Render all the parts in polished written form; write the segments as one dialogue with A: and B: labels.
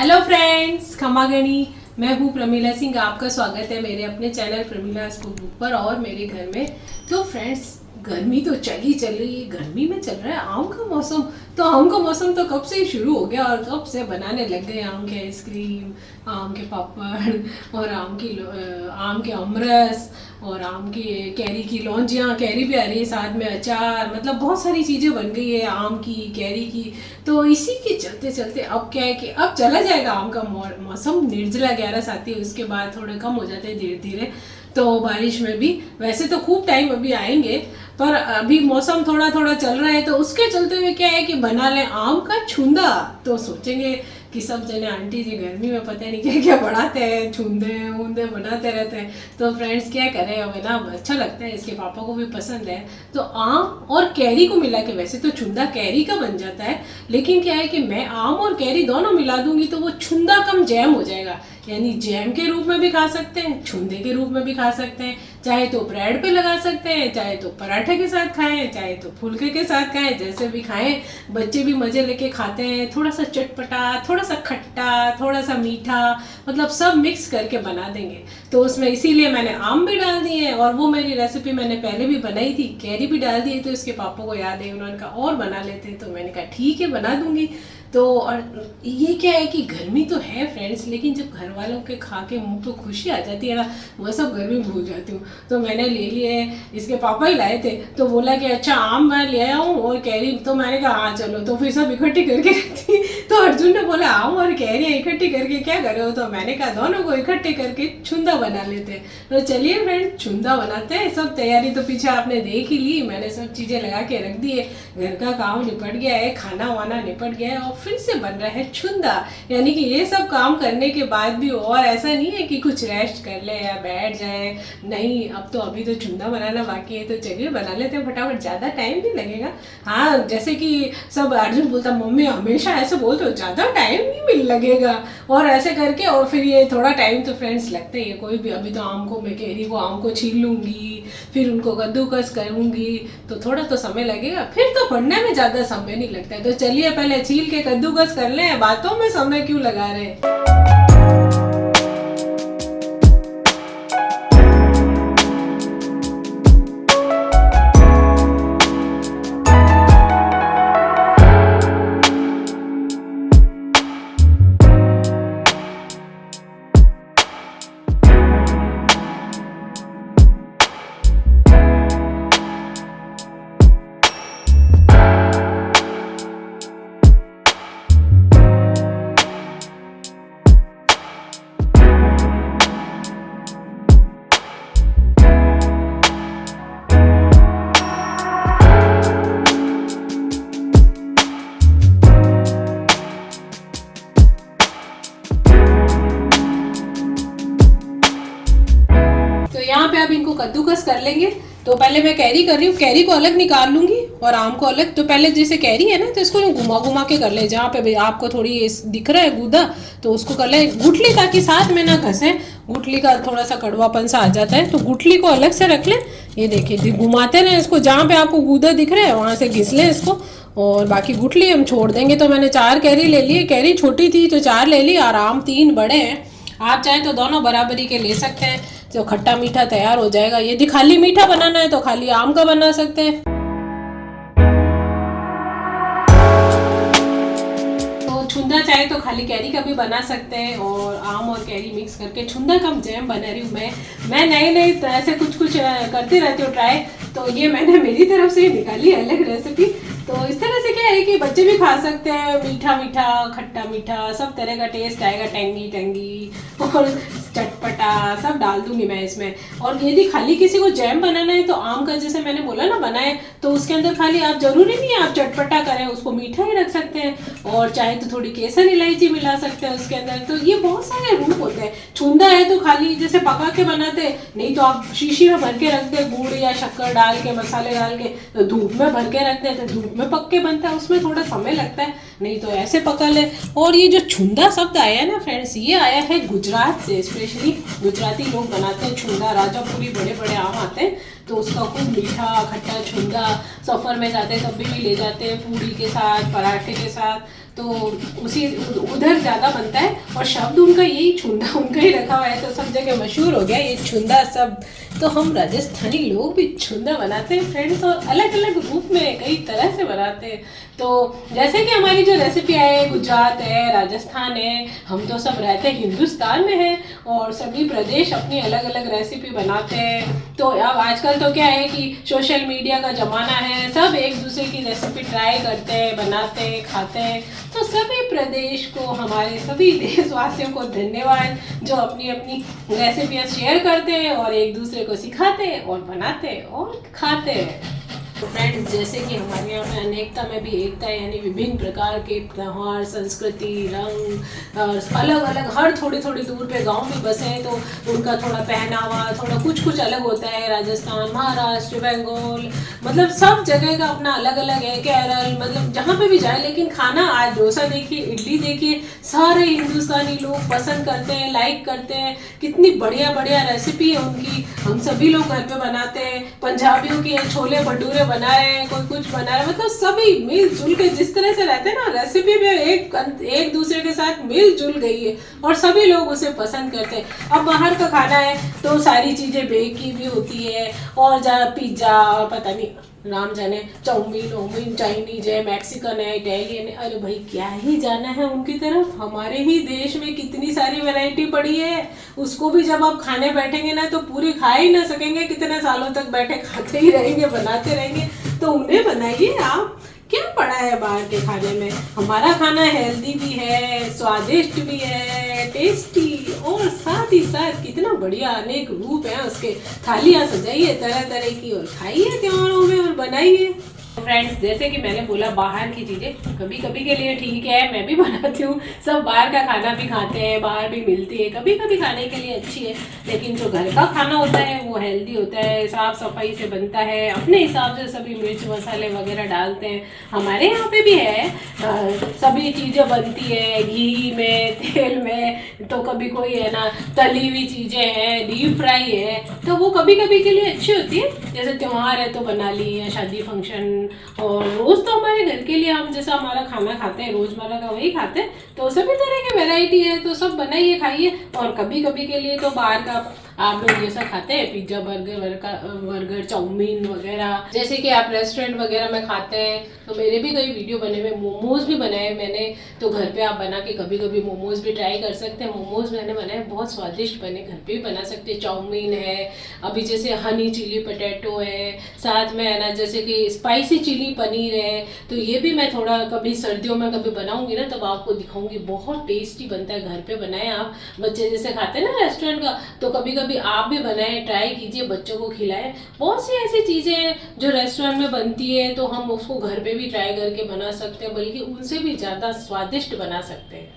A: Hello friends, खमागणी। मैं हूँ प्रमीला सिंह। आपका स्वागत है मेरे अपने चैनल प्रमीला कुक बुक पर और मेरे घर में। तो फ्रेंड्स, गर्मी तो चली गर्मी में चल रहा है आम का मौसम। तो आम का मौसम तो कब से ही शुरू हो गया और कब से बनाने लग गए आम के आइसक्रीम, आम के पापड़ और आम के अमरस और आम की कैरी की लौंजियाँ। कैरी भी आ रही है, साथ में अचार, मतलब बहुत सारी चीज़ें बन गई है आम की, कैरी की। तो इसी के चलते चलते अब क्या है कि अब चला जाएगा आम का मौसम। निर्जला 11 आती है, उसके बाद थोड़े कम हो जाते हैं धीरे धीरे। तो बारिश में भी वैसे तो खूब टाइम अभी आएंगे, पर अभी मौसम थोड़ा थोड़ा चल रहा है। तो उसके चलते हुए क्या है कि बना लें आम का छुंदा। तो सोचेंगे कि सब जने आंटी जी गर्मी में पता नहीं क्या क्या बनाते हैं, छुंदे ऊंदे बनाते रहते हैं। तो फ्रेंड्स क्या करें, हमें ना अच्छा लगता है, इसके पापा को भी पसंद है। तो आम और कैरी को मिला के, वैसे तो छुंदा कैरी का बन जाता है, लेकिन क्या है कि मैं आम और कैरी दोनों मिला दूंगी तो वो छुंदा कम जैम हो जाएगा। यानी जैम के रूप में भी खा सकते हैं, छुंदे के रूप में भी खा सकते हैं। चाहे तो ब्रेड पे लगा सकते हैं, चाहे तो पराठे के साथ खाएं, चाहे तो फुलके के साथ खाएं, जैसे भी खाएं। बच्चे भी मजे लेके खाते हैं। थोड़ा सा चटपटा, थोड़ा सा खट्टा, थोड़ा सा मीठा, मतलब सब मिक्स करके बना देंगे। तो उसमें इसीलिए मैंने आम भी डाल दिए हैं, और वो मेरी रेसिपी मैंने पहले भी बनाई थी, कैरी भी डाल दी। तो इसके पापा को याद है, उन्होंने कहा और बना लेते हैं। तो मैंने कहा ठीक है, बना दूंगी। तो और ये क्या है कि गर्मी तो है फ्रेंड्स, लेकिन जब घर वालों के खा के मुंह पे खुशी आ जाती है ना, वह सब गर्मी भूल जाती हूँ। तो मैंने ले लिए, इसके पापा ही लाए थे। तो बोला कि अच्छा आम मैं ले आया हूँ और कैरी। तो मैंने कहा हाँ चलो। तो फिर सब इकट्ठी करके रखती। तो अर्जुन ने बोला आम और कैरी इकट्ठी करके क्या करे हो। तो मैंने कहा दोनों को इकट्ठे करके छुंदा बना लेते हैं। तो चलिए फ्रेंड, छुंदा बनाते हैं। सब तैयारी तो पीछे आपने देख ही ली, मैंने सब चीज़ें लगा के रख दी है। घर का काम निपट गया है, खाना वाना निपट गया है, और फिर से बन रहा है छुंदा। यानी कि ये सब काम करने के बाद भी और ऐसा नहीं है कि कुछ रेस्ट कर ले या बैठ जाए, नहीं। अब तो अभी तो छुंदा बनाना बाकी है। तो चलिए बना लेते हैं फटाफट, ज़्यादा टाइम नहीं लगेगा। हाँ, जैसे कि सब अर्जुन बोलता मम्मी हमेशा ऐसे बोलते हो, ज़्यादा टाइम नहीं मिल लगेगा, और ऐसे करके। और फिर ये थोड़ा टाइम तो फ्रेंड्स लगता ही है कोई भी। अभी तो आम को, मैं कैरी को, आम को छील लूँगी, फिर उनको कद्दूकस करूँगी, तो थोड़ा तो समय लगेगा। फिर तो पढ़ने में ज़्यादा समय नहीं लगता है। तो चलिए पहले छील के कद्दूकस कर लें, बातों में समय क्यों लगा रहे हैं। यहाँ पे अब इनको कद्दूकस कर लेंगे। तो पहले मैं कैरी कर रही हूँ, कैरी को अलग निकाल लूंगी और आम को अलग। तो पहले जैसे कैरी है ना, तो इसको घुमा घुमा के कर ले, जहाँ पे आपको थोड़ी दिख रहा है गूदा, तो उसको कर ले गुठली, ताकि साथ में ना घसे। गुठली का थोड़ा सा कड़वापन सा आ जाता है, तो गुठली को अलग से रख ले। ये देखिए घुमाते रहे इसको, जहाँ पे आपको गूदा दिख रहा है वहाँ से घिस लें इसको, और बाकी गुठली हम छोड़ देंगे। तो मैंने 4 कैरी ले ली। कैरी छोटी थी तो 4 ले ली, और आम 3 बड़े हैं। आप चाहें तो दोनों बराबरी के ले सकते हैं, तो खट्टा मीठा तैयार हो जाएगा। यदि खाली मीठा बनाना है तो खाली आम का बना सकते हैं। तो छुंदा चाहे तो खाली कैरी का भी बना सकते हैं, और आम और कैरी मिक्स करके छुंदा का जैम बना रही हूँ मैं नए तो ऐसे कुछ करती रहती हूँ ट्राई। तो ये मैंने मेरी तरफ से निकाली अलग रेसिपी। तो इस तरह से क्या है कि बच्चे भी खा सकते हैं, मीठा मीठा, खट्टा मीठा, सब तरह का टेस्ट आएगा, टेंगी टेंगी और चटपटा सब डाल दूंगी मैं इसमें। और यदि खाली किसी को जैम बनाना है तो आम का, जैसे मैंने बोला ना बनाए, तो उसके अंदर खाली आप जरूरी नहीं है आप चटपटा करें, उसको मीठा ही रख सकते हैं, और चाहे तो थोड़ी केसर इलायची मिला सकते हैं उसके अंदर। तो ये बहुत सारे रूप होते हैं। छुंदा है तो खाली जैसे पका के बनाते, नहीं तो आप शीशी में भर के रख दे, गुड़ या शक्कर डाल के, मसाले डाल के, तो धूप में भर के रख दे, तो धूप में पक के बनता है, उसमें थोड़ा समय लगता है। नहीं तो ऐसे पका ले। और ये जो छुंदा शब्द आया है ना फ्रेंड्स, ये आया है गुजरात से। स्पेशली गुजराती लोग बनाते हैं छुंदा। राजापुरी बड़े बड़े आम आते हैं, तो उसका खूब मीठा खट्टा छुंदा सफ़र में जाते हैं तब भी ले जाते हैं, पूरी के साथ, पराठे के साथ। तो उसी उधर ज़्यादा बनता है और शब्द उनका यही छुंदा उनका ही रखा हुआ है, तो सब जगह मशहूर हो गया ये छुंदा शब्द। तो हम राजस्थानी लोग भी छुंदा बनाते हैं फ्रेंड्स, और अलग अलग रूप में कई तरह से बनाते हैं। तो जैसे कि हमारी जो रेसिपी है, गुजरात है, राजस्थान है, हम तो सब रहते हैं हिंदुस्तान में है और सभी प्रदेश अपनी अलग अलग रेसिपी बनाते हैं। तो अब आजकल तो क्या है कि सोशल मीडिया का ज़माना है, सब एक दूसरे की रेसिपी ट्राई करते हैं, बनाते हैं, खाते हैं। तो सभी प्रदेश को, हमारे सभी देशवासियों को धन्यवाद जो अपनी अपनी रेसिपियाँ शेयर करते हैं और एक दूसरे को सिखाते हैं और बनाते हैं और खाते हैं। तो फ्रेंड्स, जैसे कि हमारे यहाँ में अनेकता में भी एकता है, यानी विभिन्न प्रकार के त्यौहार, संस्कृति, रंग और अलग अलग हर थोड़ी थोड़ी दूर पे गांव भी बसे हैं, तो उनका थोड़ा पहनावा थोड़ा कुछ कुछ अलग होता है। राजस्थान, महाराष्ट्र, बंगाल, मतलब सब जगह का अपना अलग अलग है। केरल, मतलब जहाँ पे भी जाए, लेकिन खाना आज डोसा देखिए, इडली देखिए, सारे हिंदुस्तानी लोग पसंद करते हैं, लाइक करते हैं। कितनी बढ़िया बढ़िया रेसिपी है उनकी, हम सभी लोग घर पे बनाते हैं। पंजाबियों की छोले भटूरे बना रहे हैं, कोई कुछ बना रहा है, मतलब सभी मिलजुल के जिस तरह से रहते हैं ना, रेसिपी भी एक दूसरे के साथ मिलजुल गई है और सभी लोग उसे पसंद करते हैं। अब बाहर का खाना है तो सारी चीज़ें बेक की भी होती है, और जहाँ पिज्ज़ा, पता नहीं नाम जाने, चाउमीन ओमीन, चाइनीज है, मैक्सिकन है, इटालियन है, अरे भाई क्या ही जाना है उनकी तरफ। हमारे ही देश में कितनी सारी वैरायटी पड़ी है, उसको भी जब आप खाने बैठेंगे ना तो पूरी खा ही ना सकेंगे, कितने सालों तक बैठे खाते ही रहेंगे, बनाते रहेंगे। तो उन्हें बनाइए आप, क्या पड़ा है बाहर के खाने में। हमारा खाना हेल्दी भी है, स्वादिष्ट भी है, टेस्टी, और साथ ही साथ कितना बढ़िया अनेक रूप है उसके। थालियाँ सजाइए तरह तरह की और खाइए त्योहारों में और बनाइए। फ्रेंड्स, जैसे कि मैंने बोला, बाहर की चीज़ें कभी कभी के लिए ठीक है, मैं भी बनाती हूँ, सब बाहर का खाना भी खाते हैं, बाहर भी मिलती है, कभी कभी खाने के लिए अच्छी है। लेकिन जो घर का खाना होता है वो हेल्दी होता है, साफ़ सफाई से बनता है, अपने हिसाब से सभी मिर्च मसाले वगैरह डालते हैं। हमारे यहाँ पे भी है, सभी चीज़ें बनती है घी में, तेल में, तो कभी कोई है ना तली हुई चीज़ें हैं, डीप फ्राई है, तो वो कभी कभी के लिए अच्छी होती है। जैसे त्यौहार है तो बना ली, या शादी फंक्शन, और रोज़ तो हमारे घर के लिए हम जैसा हमारा खाना खाते हैं रोज़मर्रा का वही खाते हैं, तो सभी तरह की वैरायटी है, तो सब बनाइए खाइए। और कभी कभी के लिए तो बाहर का आप लोग जैसा खाते हैं, पिज्ज़ा, बर्गर, चाउमीन वगैरह, जैसे कि आप रेस्टोरेंट वगैरह में खाते हैं, तो मेरे भी कई वीडियो बने हुए, मोमोज भी बनाए मैंने, तो घर पे आप बना के कभी कभी मोमोज भी ट्राई कर सकते हैं। मोमोज मैंने बनाए, बहुत स्वादिष्ट बने, घर पे भी बना सकते हैं। चाउमीन है, अभी जैसे हनी चिली पोटैटो है, साथ में है ना जैसे कि स्पाइसी चिली पनीर है, तो ये भी मैं थोड़ा कभी सर्दियों में कभी बनाऊंगी ना, तब आपको दिखाऊंगी, बहुत टेस्टी बनता है। घर पे बनाए आप, बच्चे जैसे खाते हैं ना रेस्टोरेंट का, तो कभी कभी आप भी बनाएं, ट्राई कीजिए, बच्चों को खिलाएं। बहुत सी ऐसी चीज़ें हैं जो रेस्टोरेंट में बनती है, तो हम उसको घर पे भी ट्राई करके बना सकते हैं, बल्कि उनसे भी ज़्यादा स्वादिष्ट बना सकते हैं।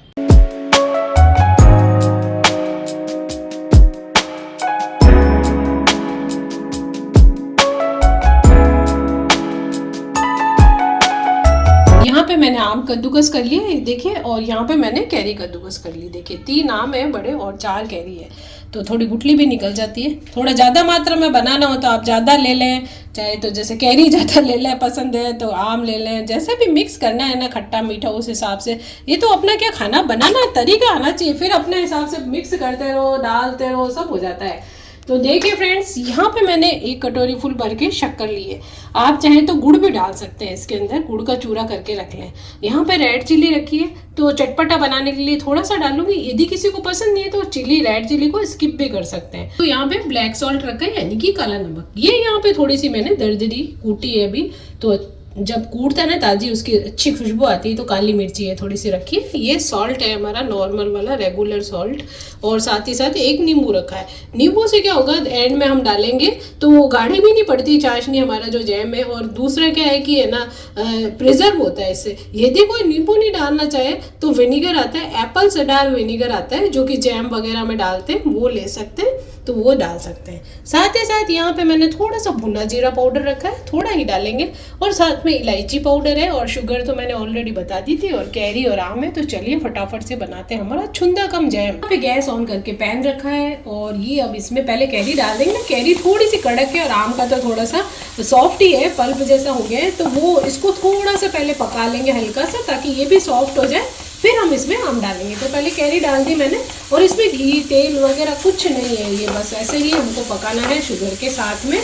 A: यहाँ पे मैंने आम कद्दूकस कर लिए देखिए, और यहाँ पे मैंने कैरी कद्दूकस कर ली देखिए। 3 आम है बड़े और 4 कैरी है, तो थोड़ी गुठली भी निकल जाती है। थोड़ा ज़्यादा मात्रा में बनाना हो तो आप ज़्यादा ले लें, चाहे तो जैसे कैरी ज़्यादा ले लें, पसंद है तो आम ले लें, जैसे भी मिक्स करना है ना, खट्टा मीठा उस हिसाब से। ये तो अपना क्या खाना बनाना तरीका आना चाहिए, फिर अपने हिसाब से मिक्स करते रहो, डालते रहो, सब हो जाता है। तो देखिए फ्रेंड्स, यहाँ पे मैंने 1 कटोरी फुल भर के शक्कर ली है। आप चाहें तो गुड़ भी डाल सकते हैं इसके अंदर, गुड़ का चूरा करके रख लें। यहाँ पे रेड चिली रखी है, तो चटपटा बनाने के लिए थोड़ा सा डालूंगी। यदि किसी को पसंद नहीं है तो रेड चिली को स्किप भी कर सकते हैं। तो यहाँ पे ब्लैक सॉल्ट रखा है, यानी कि काला नमक। ये यहाँ पे थोड़ी सी मैंने दरदरी कूटी है अभी, तो जब कूटता है ना ताजी, उसकी अच्छी खुशबू आती है। तो काली मिर्ची है थोड़ी सी रखी है। ये सॉल्ट है हमारा नॉर्मल वाला रेगुलर सॉल्ट, और साथ ही साथ 1 नींबू रखा है। नींबू से क्या होगा, एंड में हम डालेंगे तो वो गाढ़ी भी नहीं पड़ती चाशनी हमारा जो जैम है। और दूसरा क्या है कि है ना, प्रिजर्व होता है इससे। यदि कोई नींबू नहीं डालना चाहे तो विनीगर आता है, एप्पल साइडर विनीगर आता है, जो कि जैम वगैरह में डालते हैं, वो ले सकते हैं। तो वो डाल सकते हैं। साथ ही साथ यहाँ पे मैंने थोड़ा सा भुना जीरा पाउडर रखा है, थोड़ा ही डालेंगे, और साथ में इलायची पाउडर है, और शुगर तो मैंने ऑलरेडी बता दी थी, और कैरी और आम है। तो चलिए फटाफट से बनाते हैं हमारा छुंदा कम जैम। यहाँ पे गैस ऑन करके पैन रखा है, और ये अब इसमें पहले कैरी डाल देंगे ना। कैरी थोड़ी सी कड़क है और आम का तो थोड़ा सा सॉफ्ट ही है, पल्प जैसा हो गया है, तो वो इसको थोड़ा सा पहले पका लेंगे हल्का सा, ताकि ये भी सॉफ्ट हो जाए। फिर हम इसमें आम डालेंगे। तो पहले कैरी डाल दी मैंने, और इसमें घी तेल वगैरह कुछ नहीं है, ये बस ऐसे ही हमको पकाना है शुगर के साथ में।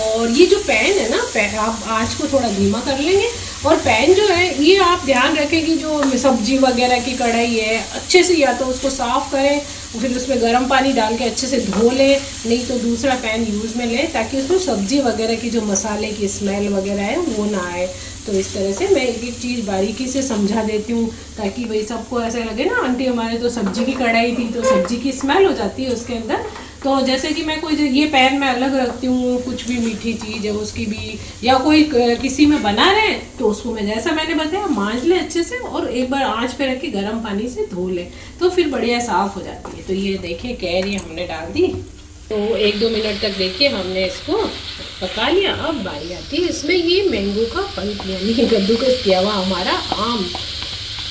A: और ये जो पैन है ना, आप आँच को थोड़ा धीमा कर लेंगे। और पैन जो है ये आप ध्यान रखें कि जो सब्जी वगैरह की कढ़ाई है, अच्छे से या तो उसको साफ़ करें, फिर उसमें गर्म पानी डाल के अच्छे से धो लें, नहीं तो दूसरा पैन यूज़ में लें, ताकि उसमें सब्जी वगैरह की जो मसाले की स्मेल वगैरह है वो ना आए। तो इस तरह से मैं एक एक चीज़ बारीकी से समझा देती हूँ, ताकि भाई सबको ऐसा लगे ना, आंटी हमारे तो सब्जी की कढ़ाई थी तो सब्जी की स्मेल हो जाती है उसके अंदर। तो जैसे कि मैं कोई ये पैन में अलग रखती हूँ, कुछ भी मीठी चीज़ है उसकी भी, या कोई किसी में बना रहे हैं तो उसको मैं जैसा मैंने बताया मांज लें अच्छे से, और एक बार आंच पे रख के गर्म पानी से धो लें, तो फिर बढ़िया साफ़ हो जाती है। तो ये देखिए कैरी हमने डाल दी, तो 1-2 मिनट तक देखिए हमने इसको पका लिया। अब बारी आती है इसमें ये मैंगो का पल्प, यानी कद्दूकस किया हुआ हमारा आम।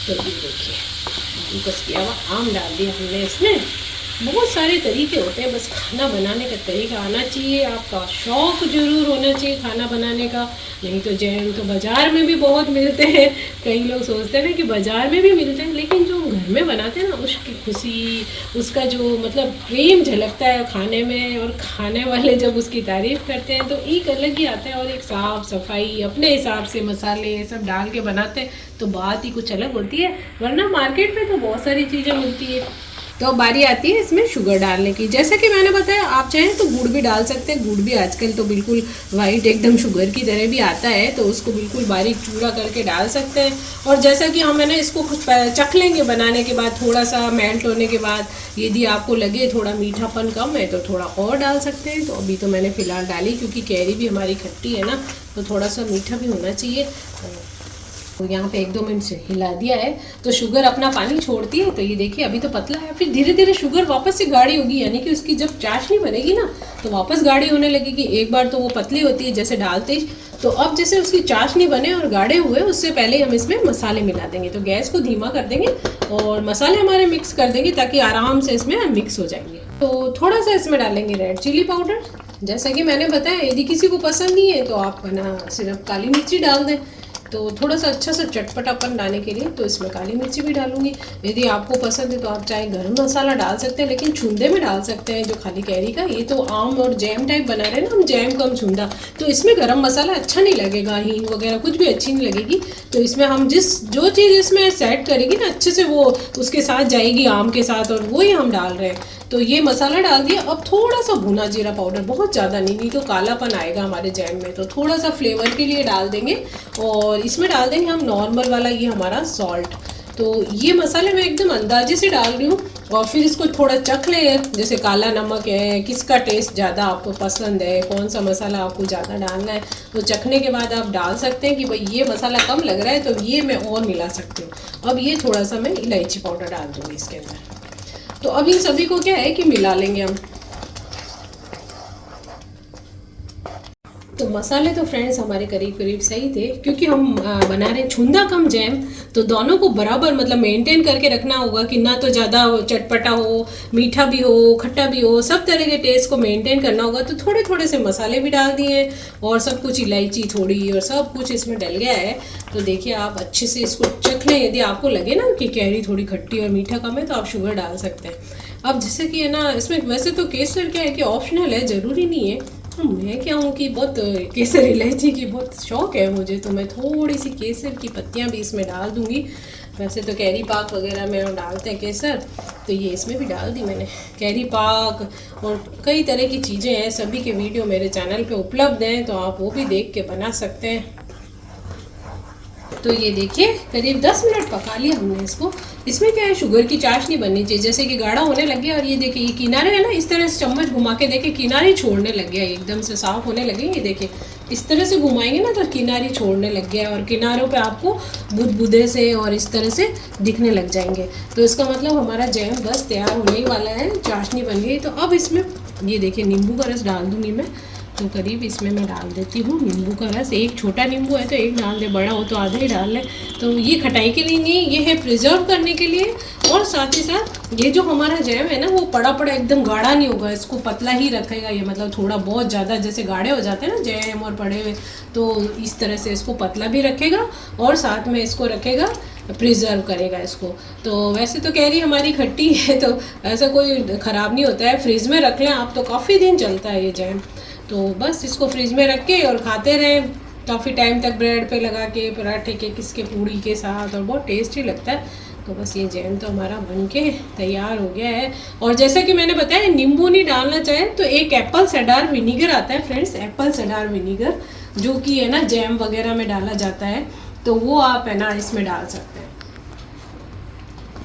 A: तो ये देखिए कद्दूकस किया हुआ आम डाल दिया हमने इसमें। बहुत सारे तरीके होते हैं, बस खाना बनाने का तरीका आना चाहिए, आपका शौक़ जरूर होना चाहिए खाना बनाने का। नहीं तो जैम तो बाज़ार में भी बहुत मिलते हैं, कई लोग सोचते हैं ना कि बाज़ार में भी मिलते हैं, लेकिन जो घर में बनाते हैं ना, उसकी खुशी, उसका जो मतलब प्रेम झलकता है खाने में, और खाने वाले जब उसकी तारीफ़ करते हैं तो एक अलग ही आता है। और एक साफ़ सफाई अपने हिसाब से मसाले सब डाल के बनाते हैं तो बात ही कुछ अलग होती है, वरना मार्केट में तो बहुत सारी चीज़ें मिलती है। तो बारी आती है इसमें शुगर डालने की। जैसे कि मैंने बताया, आप चाहें तो गुड़ भी डाल सकते हैं। गुड़ भी आजकल तो बिल्कुल वाइट एकदम शुगर की तरह भी आता है, तो उसको बिल्कुल बारीक चूरा करके डाल सकते हैं। और जैसा कि मैंने इसको कुछ चख लेंगे बनाने के बाद, थोड़ा सा मेल्ट होने के बाद, यदि आपको लगे थोड़ा मीठापन कम है तो थोड़ा और डाल सकते हैं। तो अभी तो मैंने फ़िलहाल डाली, क्योंकि कैरी भी हमारी खट्टी है ना, तो थोड़ा सा मीठा भी होना चाहिए। तो यहाँ पे 1-2 मिनट से हिला दिया है, तो शुगर अपना पानी छोड़ती है। तो ये देखिए अभी तो पतला है, फिर धीरे धीरे शुगर वापस से गाढ़ी होगी, यानी कि उसकी जब चाशनी बनेगी ना तो वापस गाढ़ी होने लगेगी। एक बार तो वो पतली होती है जैसे डालते ही, तो अब जैसे उसकी चाशनी बने और गाढ़े हुए, उससे पहले हम इसमें मसाले मिला देंगे। तो गैस को धीमा कर देंगे और मसाले हमारे मिक्स कर देंगे, ताकि आराम से इसमें मिक्स हो जाएंगे। तो थोड़ा सा इसमें डालेंगे रेड चिली पाउडर, जैसा कि मैंने बताया। यदि किसी को पसंद नहीं है तो आप सिर्फ काली मिर्ची डाल दें। तो थोड़ा सा अच्छा सा चटपटापन लाने के लिए तो इसमें काली मिर्ची भी डालूंगी। यदि आपको पसंद है तो आप चाहे गरम मसाला डाल सकते हैं, लेकिन छुंदे में डाल सकते हैं जो खाली कैरी का। ये तो आम और जैम टाइप बना रहे हैं ना हम, जैम कम छुंदा, तो इसमें गरम मसाला अच्छा नहीं लगेगा, हींग वगैरह कुछ भी अच्छी नहीं लगेगी। तो इसमें हम जो चीज़ इसमें सेट करेगी ना अच्छे से, वो उसके साथ जाएगी आम के साथ, और वही हम डाल रहे हैं। तो ये मसाला डाल दिया। अब थोड़ा सा भुना जीरा पाउडर, बहुत ज़्यादा नहीं तो कालापन आएगा हमारे जैम में, तो थोड़ा सा फ्लेवर के लिए डाल देंगे। और इसमें डाल देंगे हम नॉर्मल वाला ये हमारा सॉल्ट। तो ये मसाले मैं एकदम अंदाजे से डाल रही हूँ, और फिर इसको थोड़ा चख लें, जैसे काला नमक है, किसका टेस्ट ज़्यादा आपको पसंद है, कौन सा मसाला आपको ज़्यादा डालना है, तो चखने के बाद आप डाल सकते हैं कि भाई ये मसाला कम लग रहा है तो ये मैं और मिला सकती हूँ। अब ये थोड़ा सा मैं इलायची पाउडर डाल दूँगी इसके अंदर। तो अब इन सभी को क्या है कि मिला लेंगे हम। तो मसाले तो फ्रेंड्स हमारे करीब करीब सही थे, क्योंकि हम बना रहे हैं छुंदा कम जैम, तो दोनों को बराबर मतलब मेंटेन करके रखना होगा कि ना तो ज़्यादा चटपटा हो, मीठा भी हो, खट्टा भी हो, सब तरह के टेस्ट को मेंटेन करना होगा। तो थोड़े थोड़े से मसाले भी डाल दिए हैं, और सब कुछ इलायची थोड़ी और सब कुछ इसमें डल गया है। तो देखिए आप अच्छे से इसको चख लें। यदि आपको लगे ना कि कैरी थोड़ी खट्टी और मीठा कम है तो आप शुगर डाल सकते हैं। अब जैसे कि है ना, इसमें वैसे तो केसर क्या है कि ऑप्शनल है, ज़रूरी नहीं है। मैं क्या हूँ कि बहुत केसर इलायची की बहुत शौक़ है मुझे, तो मैं थोड़ी सी केसर की पत्तियाँ भी इसमें डाल दूँगी। वैसे तो कैरी पाक वगैरह में डालते हैं केसर, तो ये इसमें भी डाल दी मैंने। कैरी पाक और कई तरह की चीज़ें हैं, सभी के वीडियो मेरे चैनल पे उपलब्ध हैं, तो आप वो भी देख के बना सकते हैं। तो ये देखिए करीब 10 मिनट पका लिया हमने इसको। इसमें क्या है, शुगर की चाशनी बननी चाहिए, जैसे कि गाढ़ा होने लग गया। और ये देखिए ये किनारे है ना, इस तरह से चम्मच घुमा के देखिए किनारे छोड़ने लग गया, एकदम से साफ़ होने लगे। ये देखिए इस तरह से घुमाएंगे ना तो किनारे छोड़ने लग गया है और किनारों पे आपको बुदबुदे से और इस तरह से दिखने लग जाएंगे। तो इसका मतलब हमारा जैम बस तैयार होने ही वाला है, चाशनी बन गई। तो अब इसमें ये देखिए नींबू का रस डाल दूँगी मैं। तो करीब इसमें मैं डाल देती हूँ नींबू का रस। एक छोटा नींबू है तो एक डाल दे, बड़ा हो तो आधा ही डाल लें। तो ये खटाई के लिए नहीं, ये है प्रिजर्व करने के लिए। और साथ ही साथ ये जो हमारा जैम है ना वो पड़ा पड़ा एकदम गाढ़ा नहीं होगा, इसको पतला ही रखेगा ये। मतलब थोड़ा बहुत ज़्यादा जैसे गाढ़े हो जाते हैं ना जैम और पड़े हुए, तो इस तरह से इसको पतला भी रखेगा और साथ में इसको रखेगा, प्रिजर्व करेगा इसको। तो वैसे तो कैरी हमारी खट्टी है तो ऐसा कोई ख़राब नहीं होता है, फ्रिज में रख लें आप तो काफ़ी दिन चलता है ये जैम। तो बस इसको फ्रिज में रख के और खाते रहें काफ़ी टाइम तक, ब्रेड पे लगा के, पराठे के, किसके पूड़ी के साथ, और बहुत टेस्टी लगता है। तो बस ये जैम तो हमारा बन के तैयार हो गया है। और जैसा कि मैंने बताया नींबू नहीं डालना चाहे तो एक एप्पल साइडर विनीगर आता है फ्रेंड्स, एप्पल साइडर विनीगर, जो कि है ना जैम वगैरह में डाला जाता है, तो वो आप है ना इसमें डाल सकते हैं।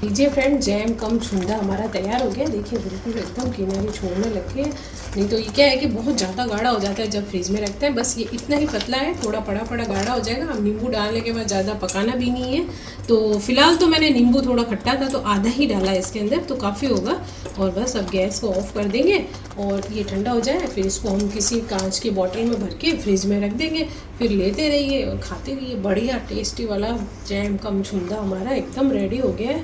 A: लीजिए फ्रेंड, जैम कम छुंदा हमारा तैयार हो गया। देखिए बिल्कुल एकदम किनारे छोड़ने लगे। नहीं तो ये क्या है कि बहुत ज़्यादा गाढ़ा हो जाता है जब फ्रिज में रखते हैं। बस ये इतना ही पतला है, थोड़ा पड़ा पड़ा गाढ़ा हो जाएगा। अब नींबू डालने के बाद ज़्यादा पकाना भी नहीं है। तो फिलहाल तो मैंने नींबू थोड़ा खट्टा था तो आधा ही डाला है इसके अंदर, तो काफ़ी होगा। और बस अब गैस को ऑफ कर देंगे और ये ठंडा हो जाए, फिर इसको हम किसी कांच की बॉटल में भर के फ्रिज में रख देंगे। फिर लेते रहिए और खाते रहिए। बढ़िया टेस्टी वाला जैम कम छुंदा हमारा एकदम रेडी हो गया है।